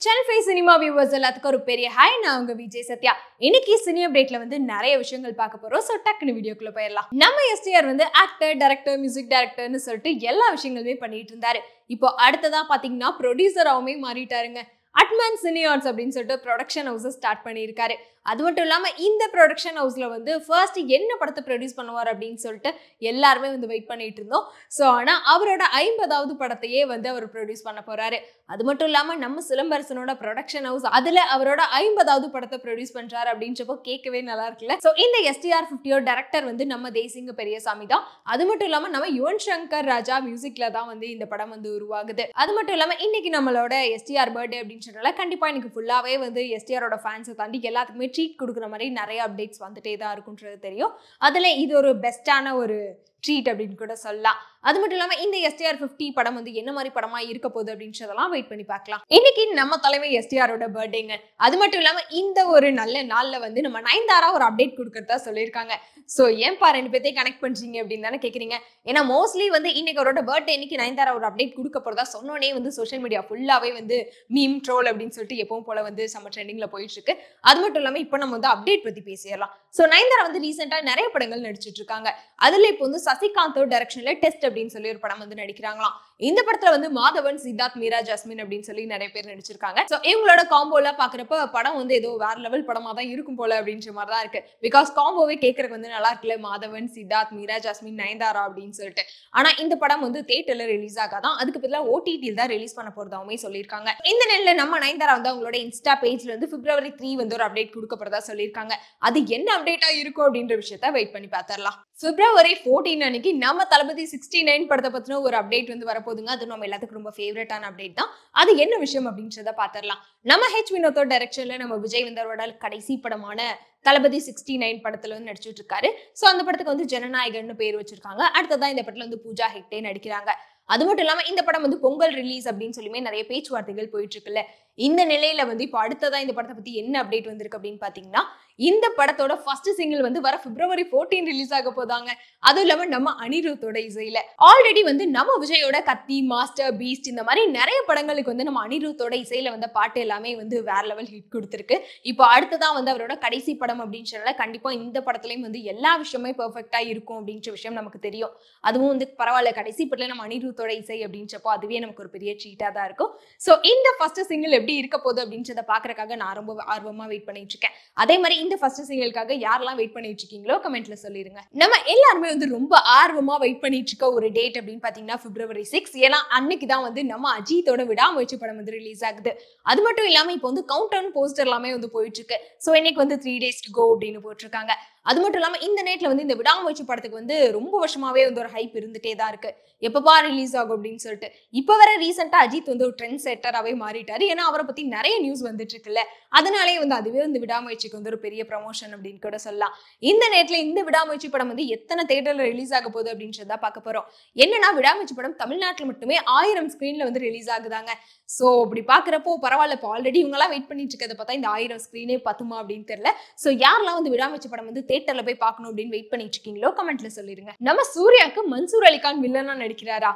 Channel 5 cinema viewers எல்லாத்துக்கும் ஒரு பெரிய ஹாய். நான் உங்க விஜய் சத்யா. இன்னைக்கு சினி அப்டேட்ல வந்து நிறைய விஷயங்கள் பார்க்க போறோம். சோ டக்குனு வீடியோக்குள்ள போயிடலாம். நம்ம எஸ்டிஆர் வந்து ஆக்டர், டைரக்டர், மியூசிக் டைரக்டர்னு சொல்லிட்டு எல்லா விஷயங்களுமே பண்ணிட்டு இருந்தாரு. இப்போ அடுத்ததா பாத்தீங்கன்னா ப்ரொடியூசராவுமே மாறிட்டாருங்க. அட்மான் சினி ஆர்ட்ஸ் அப்படின்னு சொல்லிட்டு ப்ரொடக்ஷன் ஹவுஸ் ஸ்டார்ட் பண்ணியிருக்காரு. அது மட்டும் இல்லாம இந்த ப்ரொடக்ஷன் ஹவுஸ்ல வந்து ஃபர்ஸ்ட் என்ன படத்தை ப்ரொடியூஸ் பண்ணுவார் அப்படின்னு சொல்லிட்டு எல்லாருமே வந்து வெயிட் பண்ணிட்டு இருந்தோம். ஸோ ஆனா அவரோட 50வது படத்தையே வந்து அவர் ப்ரொடியூஸ் பண்ண போறாரு. அது மட்டும் இல்லாம நம்ம சிலம்பரசனோட ப்ரொடக்ஷன் ஹவுஸ் அதுல அவரோட 50வது படத்தை ப்ரொடியூஸ் பண்றாரு அப்படின்றப்போ கேட்கவே நல்லா இருக்குல்ல. ஸோ இந்த எஸ்டிஆர் 50 டைரக்டர் வந்து நம்ம தேசிங்க பெரியசாமி தான். அது மட்டும் இல்லாம நம்ம யுவன் சங்கர் ராஜா மியூசிக்ல தான் வந்து இந்த படம் வந்து உருவாகுது. அது மட்டும் இல்லாம இன்னைக்கு நம்மளோட எஸ்டிஆர் பர்த்டே அப்படின்றதுனால கண்டிப்பா இன்னைக்கு ஃபுல்லாவே வந்து எஸ்டிஆரோட ஃபேன்ஸை தாண்டி எல்லாத்துக்குமே ட்ரீட் கொடுக்குற மாதிரி நிறைய அப்டேட்ஸ் வந்துட்டே தான் இருக்குன்றது தெரியும். அதுல இது ஒரு பெஸ்டான ஒரு ட்ரீட் அப்படின்னு கூட சொல்லலாம். அது மட்டும் இல்லாம இந்த எஸ்டிஆர் 50 படம் வந்து என்ன மாதிரி படமா இருக்க போகுது அப்படின்றதெல்லாம் வெயிட் பண்ணி பார்க்கலாம். இன்னைக்கு நம்ம தலைமை எஸ்டிஆரோட பர்த்டேங்க. அது மட்டும் இல்லாம இந்த ஒரு நல்ல நாள்ல வந்து நம்ம நயன்தாரா ஒரு அப்டேட் கொடுக்கறதா சொல்லியிருக்காங்க. ஸோ ஏன்பா ரெண்டு பேர்த்தையும் கனெக்ட் பண்றீங்க அப்படின்னு தானே கேட்குறீங்க. ஏன்னா மோஸ்ட்லி வந்து இன்னைக்கு அவரோட பர்த்டே இன்னைக்கு நயன்தாரா ஒரு அப்டேட் கொடுக்க போறதா சொன்னோன்னே வந்து சோஷியல் மீடியா ஃபுல்லாவே வந்து மீம் ட்ரோல் அப்படின்னு சொல்லிட்டு எப்பவும் போல வந்து செம்ம ட்ரெண்டிங்ல போயிட்டு இருக்கு. அது மட்டும் இல்லாம இப்போ நம்ம வந்து அப்டேட் பத்தி பேசிடலாம். ஸோ நயன்தாரா வந்து ரீசெண்டா நிறைய படங்கள் நடிச்சிட்டு இருக்காங்க. அதுல இப்போ வந்து சசிகாந்தோட டைரக்ஷன்ல டெஸ்ட் அப்படின்னு சொல்லி ஒரு படம் வந்து நடிக்கிறாங்களாம். இந்த படத்துல வந்து மாதவன், சித்தார்த், மீரா ஜாஸ்மின் அப்படின்னு சொல்லி நிறைய பேர் நடிச்சிருக்காங்க. சோ இவங்களோட காம்போல பாக்குறப்ப படம் வந்து ஏதோ வேற லெவல் படமா தான் இருக்கும் போல அப்படின்ற மாதிரி தான் இருக்கு. பிகாஸ் காம்போவே கேட்கறதுக்கு வந்து நல்லா இருக்குல்ல, மாதவன், சித்தார்த், மீரா ஜாஸ்மின், நயன்தாரா அப்படின்னு சொல்லிட்டு. ஆனா இந்த படம் வந்து தியேட்டர்ல ரிலீஸ் ஆகாதான், அதுக்கு பதிலா ஓடிடியில் தான் ரிலீஸ் பண்ண போறதாவுமே சொல்லியிருக்காங்க. இந்த நிலையில நம்ம நயன்தாரா வந்து அவங்களோட இன்ஸ்டா பேஜ்ல வந்து February 3 வந்து ஒரு அப்டேட் கொடுக்க போறதா சொல்லியிருக்காங்க. அது என்ன அப்டேட்டா இருக்கும் அப்படின்ற விஷயத்த வெயிட் பண்ணி பார்த்தரலாம். February 14 அன்னைக்கு நம்ம தளபதி 69 படத்தை பத்தின ஒரு அப்டேட் வந்து வரப்போகுதுங்க. அது நம்ம எல்லாத்துக்கும் ரொம்ப ஃபேவரட்டான அப்டேட் தான். அது என்ன விஷயம் அப்படின்றத பார்த்தரலாம். நம்ம ஹெச் வினோத்தோட டைரக்ஷன்ல நம்ம விஜய் வந்து அவரோட கடைசி படமான தளபதி 69 படத்துல வந்து நடிச்சிட்டு இருக்காரு. சோ அந்த படத்துக்கு வந்து ஜனநாயகன்னு பேர் வச்சிருக்காங்க. அடுத்ததான் இந்த படத்துல வந்து பூஜா ஹெக்டே நடிக்கிறாங்க. அது மட்டும் இல்லாம இந்த படம் வந்து பொங்கல் ரிலீஸ் அப்படின்னு சொல்லியுமே நிறைய பேச்சுவார்த்தைகள் போயிட்டு இருக்குல்ல. இந்த நிலையில வந்து இப்போ அடுத்ததான் இந்த படத்தை பத்தி என்ன அப்டேட் வந்திருக்கு அப்படின்னு பாத்தீங்கன்னா, இந்த படத்தோட ஃபர்ஸ்ட் சிங்கிள் வந்து வர February 14 ரிலீஸ் ஆக போதாங்க. அதுவும் இல்லாம நம்ம அனிருத்தோட இசையில. ஆல்ரெடி வந்து நம்ம விஜயோட கத்தி, மாஸ்டர், பீஸ்ட் இந்த மாதிரி நிறைய படங்களுக்கு வந்து நம்ம அனிருத்தோட இசையில வந்த பாட்டு எல்லாமே வந்து வேற லெவல் ஹிட் கொடுத்துருக்கு. இப்போ அடுத்ததான் வந்து அவரோட கடைசி படம் அப்படின்றனால கண்டிப்பா இந்த படத்துலயும் வந்து எல்லா விஷயமே பெர்ஃபெக்டா இருக்கும் அப்படின்ற விஷயம் நமக்கு தெரியும். அதுவும் வந்து பரவாயில்ல, கடைசி படத்துல நம்ம அனிருத்தோட இசை அப்படின்றப்போ அதுவே நமக்கு ஒரு பெரிய ட்ரீட்டா தான் இருக்கும். சோ இந்த ஃபர்ஸ்ட் சிங்கிள் எப்படி இருக்க போகுது அப்படின்றத பாக்குறதுக்காக நான் ரொம்ப ஆர்வமா வெயிட் பண்ணிட்டு இருக்கேன். அதே மாதிரி இந்த ஃபர்ஸ்ட் சிங்கிளுக்காக யாரெல்லாம் வெயிட் பண்ணிட்டு இருக்கீங்களோ கமெண்ட்ல சொல்லிருங்க. நம்ம எல்லாருமே வந்து ரொம்ப ஆர்வமா வெயிட் பண்ணிட்டு இருக்க ஒரு டேட் அப்படின்னு பாத்தீங்கன்னா February 6. ஏன்னா அன்னைக்கு தான் வந்து நம்ம அஜித்தோட விடாமுயற்சி படம் வந்து ரிலீஸ் ஆகுது. அது மட்டும் இல்லாம இப்போ வந்து கவுண்ட் டவுன் போஸ்டர் எல்லாமே வந்து போயிட்டு இருக்கு. சோ இன்னைக்கு வந்து 3 days to go அப்படின்னு போட்டிருக்காங்க. அது மட்டும் இல்லாம இந்த நேரத்துல வந்து இந்த விடாமுயற்சி படத்துக்கு வந்து ரொம்ப வருஷமாவே வந்து ஒரு ஹைப் இருந்துட்டே தான் இருக்கு. எப்பப்பா ரிலீஸ் ஆகும் அப்படின்னு சொல்லிட்டு. இப்ப வர ரீசெண்டா அஜித் வந்து ஒரு ட்ரெண்ட் செட்டராகவே மாறிட்டாரு. ஏன்னா அவரை பத்தி நிறைய நியூஸ் வந்துட்டு இருக்குல்ல. அதனாலே வந்து அதுவே வந்து விடாமுயற்சிக்கு வந்து ஒரு பெரிய ப்ரமோஷன் அப்படின்னு கூட சொல்லலாம். இந்த நேரத்துல இந்த விடாமுயற்சி படம் வந்து எத்தனை தியேட்டர்ல ரிலீஸ் ஆக போகுது அப்படின்றத பார்க்க போறோம். என்னன்னா விடாமுயற்சி படம் தமிழ்நாட்டில் மட்டுமே 1000 ஸ்கிரீன்ல வந்து ரிலீஸ் ஆகுதாங்க. சோ அப்படி பாக்குறப்போ பரவாயில்ல, இப்போ ஆல்ரெடி இவங்க எல்லாம் வெயிட் பண்ணிட்டு இருக்கிறத பார்த்தா இந்த 1000 ஸ்கிரீனே பத்துமா அப்படின்னு தெரியல. சோ யாரெல்லாம் வந்து விடாமுயற்சி படம் வந்து தியேட்டர்ல போய் பார்க்கணும் அப்படின்னு வெயிட் பண்ணிட்டு இருக்கீங்களோ கமெண்ட்ல சொல்லிருங்க. நம்ம சூர்யாக்கு மன்சூர் அலிகான் வில்லனா நடிக்கிறாரா?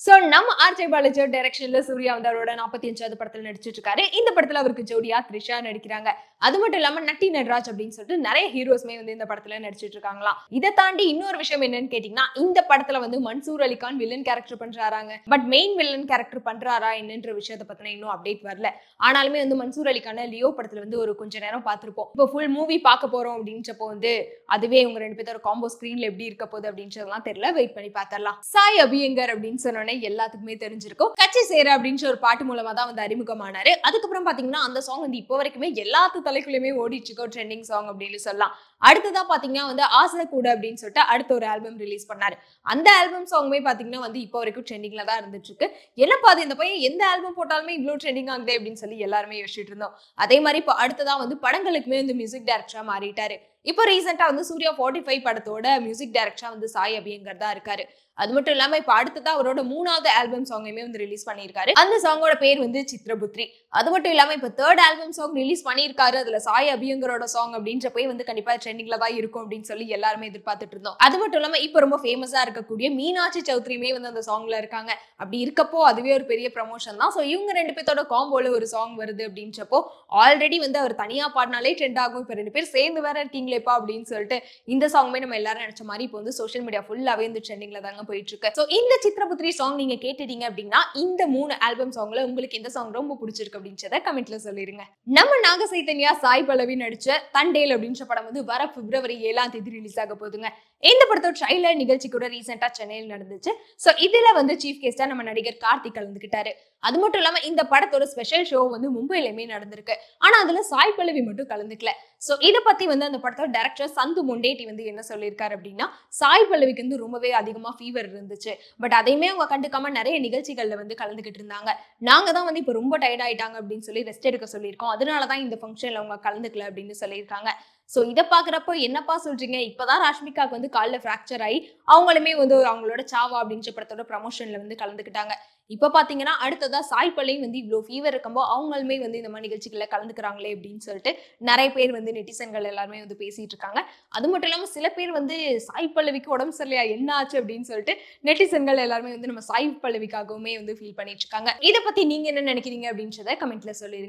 சோ நம்ம ஆர்ஜே பாலாஜி டைரக்ஷன்ல சூர்யா வந்து அவரோட 45வது படத்துல நடிச்சிட்டு இருக்காரு. இந்த படத்துல அவருக்கு ஜோடியா த்ரிஷா நடிக்கிறாங்க. அது மட்டும் இல்லாம நட்டி நட்ராஜ் அப்படின்னு சொல்லிட்டு நிறைய ஹீரோஸ்மே வந்து இந்த படத்துல நடிச்சிட்டு இருக்காங்களாம். இதை தாண்டி இன்னொரு விஷயம் என்னன்னு கேட்டீங்கன்னா, இந்த படத்துல வந்து மன்சூர் அலிகான் வில்லன் கேரக்டர் பண்றாராங்க. பட் மெயின் வில்லன் கேரக்டர் பண்றாரா என்னன்ற விஷயத்தை பத்தின இன்னும் அப்டேட் வரல. ஆனாலுமே வந்து மன்சூர் அலிகான லியோ படத்துல வந்து ஒரு கொஞ்ச நேரம் பார்த்திருப்போம். இப்போ ஃபுல் மூவி பார்க்க போறோம் அப்படின்றப்போ வந்து அதுவே இவங்க ரெண்டு பேரோட காம்போ ஸ்கிரீன்ல எப்படி இருக்க போகுது அப்படின்றதெல்லாம் தெரியல. வெயிட் பண்ணி பார்த்தரலாம். சாய் அபியங்கர் அப்படின்னு சொன்ன எல்லாத்துக்குமே தெரிஞ்சிருக்கும். கட்சி சேர அப்படின்ற ஒரு பாட்டு மூலமா தான் வந்து அறிமுகமானாரு. அதுக்கப்புறம் பாத்தீங்கன்னா அந்த சாங் வந்து இப்போ வரைக்குமே எல்லாத்து தலைக்குள்ளயுமே ஓடிட்டு இருக்க ஒரு ட்ரெண்டிங் சாங் அப்படின்னு சொல்லலாம். அடுத்ததா பாத்தீங்கன்னா வந்து ஆசை கூட அப்படின்னு சொல்லிட்டு அடுத்த ஒரு ஆல்பம் ரிலீஸ் பண்ணாரு. அந்த ஆல்பம் சாங்குமே பாத்தீங்கன்னா வந்து இப்போ வரைக்கும் ட்ரெண்டிங்ல தான் இருந்துட்டு இருக்கு. என்னப்பா அது, இந்த பையன் எந்த ஆல்பம் போட்டாலுமே இவ்வளவு ட்ரெண்டிங் ஆகுது அப்படின்னு சொல்லி எல்லாருமே யோசிச்சுட்டு இருந்தோம். அதே மாதிரி இப்போ அடுத்ததா வந்து படங்களுக்குமே வந்து மியூசிக் டைரக்டரா மாறிட்டாரு. இப்போ ரீசெண்டா வந்து சூர்யா 45 படத்தோட மியூசிக் டைரக்டரா வந்து சாய் அபியங்கர் தான் இருக்காரு. அது மட்டும் இல்லாம இப்ப அடுத்ததா அவரோட 3வது ஆல்பம் சாங்கையுமே வந்து ரிலீஸ் பண்ணியிருக்காரு. அந்த சாங்கோட பேர் வந்து சித்ரபுத்ரி. அது மட்டும் இல்லாம இப்ப 3rd ஆல்பம் சாங் ரிலீஸ் பண்ணியிருக்காரு. அதுல சாய் அபியங்கரோட சாங் அப்படின்றப்ப வந்து கண்டிப்பா ட்ரெண்டிங்ல தான் இருக்கும் அப்படின்னு சொல்லி எல்லாருமே எதிர்பார்த்துட்டு இருந்தோம். அது மட்டும் இல்லாம இப்ப ரொம்ப ஃபேமஸா இருக்கக்கூடிய மீனாட்சி சௌத்ரியுமே வந்து அந்த சாங்ல இருக்காங்க. அப்படி இருக்கப்போ அதுவே ஒரு பெரிய ப்ரமோஷன் தான். சோ இவங்க 2 பேத்தோட காம்போல ஒரு சாங் வருது அப்படின்றப்போ ஆல்ரெடி வந்து அவர் தனியா பாடினாலே ட்ரெண்ட் ஆகும். இப்ப 2 பேர் சேர்ந்து வேற இருக்கீங்களேப்பா அப்படின்னு சொல்லிட்டு இந்த சாங்குமே நம்ம எல்லாரும் நினைச்ச மாதிரி இப்போ வந்து சோஷியல் மீடியா ஃபுல்லாவே இந்த ட்ரெண்டிங்ல தாங்க போயிட்டு இருக்கு. சோ இந்த சித்ரபுத்ரி சாங் நீங்க கேட்டுட்டீங்க அப்படின்னா இந்த 3 ஆல்பம் சாங்ல உங்களுக்கு எந்த சாங் ரொம்ப பிடிச்சிருக்கு அப்படின்றத கமெண்ட்ல சொல்லிருங்க. நம்ம நாக சைதன்யா சாய் பல்லவி நடிச்ச தண்டேல் அப்படின்ற படம் வந்து வர பிப்ரவரி 7ஆம் தேதி ரிலீஸ் ஆக போகுதுங்க. இந்த படத்தோட ட்ரைலர் நிகழ்ச்சி கூட ரீசெண்டா சென்னையில் நடந்துச்சு. சோ இதுல வந்து சீஃப் கெஸ்டா நம்ம நடிகர் கார்த்திக் கலந்துக்கிட்டாரு. அது மட்டும் இல்லாம இந்த படத்தோட ஸ்பெஷல் ஷோ வந்து மும்பைலயுமே நடந்திருக்கு. ஆனா அதுல சாய் பல்லவி மட்டும் கலந்துக்கல. சோ இத பத்தி வந்து அந்த படத்தோட டைரக்டர் சந்து மொண்டேட்டி வந்து என்ன சொல்லியிருக்காரு அப்படின்னா, சாய் பல்லவிக்கு வந்து ரொம்பவே அதிகமா ஃபீவர் இருந்துச்சு. பட் அதையுமே அவங்க கண்டுக்காம நிறைய நிகழ்ச்சிகள்ல வந்து கலந்துக்கிட்டு இருந்தாங்க. நாங்க தான் வந்து இப்ப ரொம்ப டயர்ட் ஆயிட்டாங்க அப்படின்னு சொல்லி ரெஸ்ட் எடுக்க சொல்லியிருக்கோம். அதனாலதான் இந்த ஃபங்க்ஷன்ல அவங்க கலந்துக்கல அப்படின்னு சொல்லியிருக்காங்க. சோ இத பாக்குறப்போ என்னப்பா சொல்றீங்க, இப்பதான் ராஷ்மிகாக்கு வந்து கால்ல பிராக்சர் ஆகி அவங்களுமே வந்து அவங்களோட சாவா அப்படின்ற படத்தோட ப்ரமோஷன்ல வந்து கலந்துக்கிட்டாங்க. இப்ப பாத்தீங்கன்னா அடுத்ததா சாய் பல்லவி வந்து இவ்வளவு ஃபீவர் இருக்கும்போ அவங்களுமே வந்து இந்த மாதிரி நிகழ்ச்சிகள்ல கலந்துக்கிறாங்களே அப்படின்னு சொல்லிட்டு நிறைய பேர் வந்து நெட்டிசன்கள் எல்லாருமே வந்து பேசிட்டு இருக்காங்க. அது மட்டும் இல்லாம சில பேர் வந்து சாய் பல்லவிக்கு உடம்பு சரியில்லையா என்ன ஆச்சு அப்படின்னு சொல்லிட்டு நெட்டிசன்கள் எல்லாருமே வந்து நம்ம சாய் பல்லவிக்காகவுமே வந்து ஃபீல் பண்ணிட்டு இருக்காங்க. இதை பத்தி நீங்க என்ன நினைக்கிறீங்க அப்படின்றத கமெண்ட்ல சொல்லிருங்க.